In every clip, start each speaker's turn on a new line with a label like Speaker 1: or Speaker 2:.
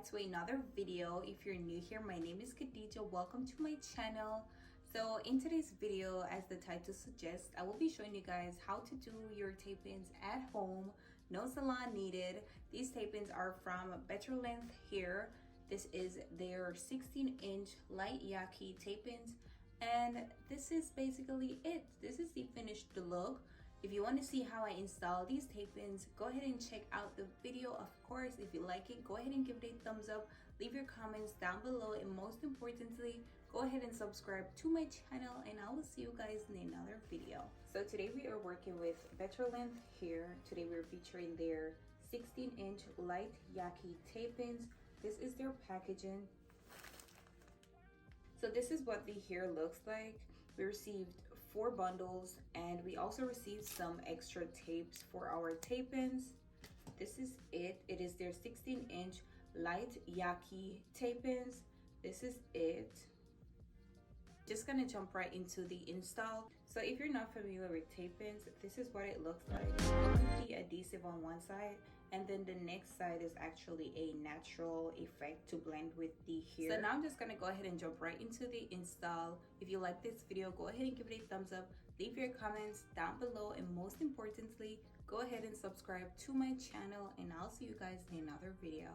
Speaker 1: back to another video. If you're new here, my name is Khadija. Welcome to my channel. So in today's video, as the title suggests, I will be showing you guys how to do your tape-ins at home. No salon needed. These tape-ins are from Better Length Hair. This is their 16-inch light yaki tape-ins, and this is basically it. This is the finished look. If you want to see how I install these tape-ins, go ahead and check out the video. Of course, if you like it, go ahead and give it a thumbs up, leave your comments down below, and most importantly, go ahead and subscribe to my channel, and I will see you guys in another video. So today we are working with Better Length Hair. Today we're featuring their 16-inch light yaki tape-ins. This is their packaging. So this is what the hair looks like. We received 4 bundles, and we also received some extra tapes for our tape-ins. This is it. It is their 16-inch light yaki tape-ins. This is it. Just gonna jump right into the install. So if you're not familiar with tape-ins, this is what it looks like. The adhesive on one side, and then the next side is actually a natural effect to blend with the hair. So now I'm just gonna go ahead and jump right into the install. If you like this video, go ahead and give it a thumbs up, leave your comments down below, and most importantly, go ahead and subscribe to my channel, and I'll see you guys in another video.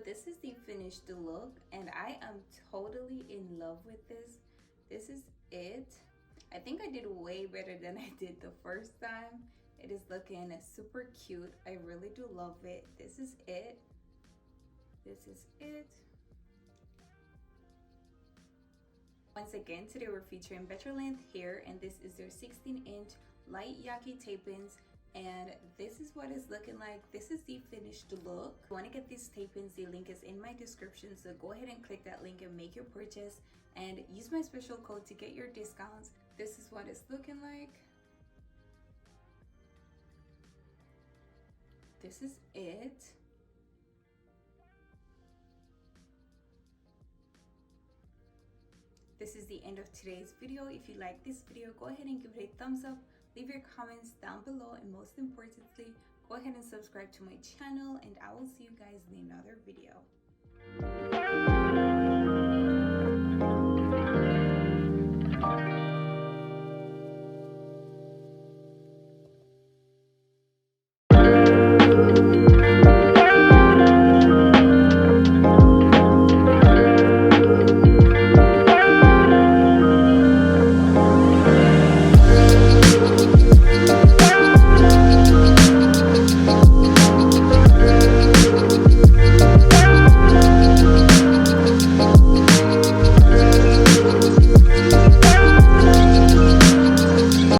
Speaker 1: this is the finished look, and I am totally in love with this. This is it. I think I did way better than I did the first time. It is looking super cute. I really do love it. This is it. This is it. Once again, today we're featuring Better Length Hair, and this is their 16-inch light yaki tape-ins, and this is what it's looking like. This is the finished look. If you want to get these tape-ins, the link is in my description, so go ahead and click that link and make your purchase and use my special code to get your discounts. This is what it's looking like. This is it. This is the end of today's video. If you like this video, go ahead and give it a thumbs up, leave your comments down below, and most importantly, go ahead and subscribe to my channel, and I will see you guys in another video.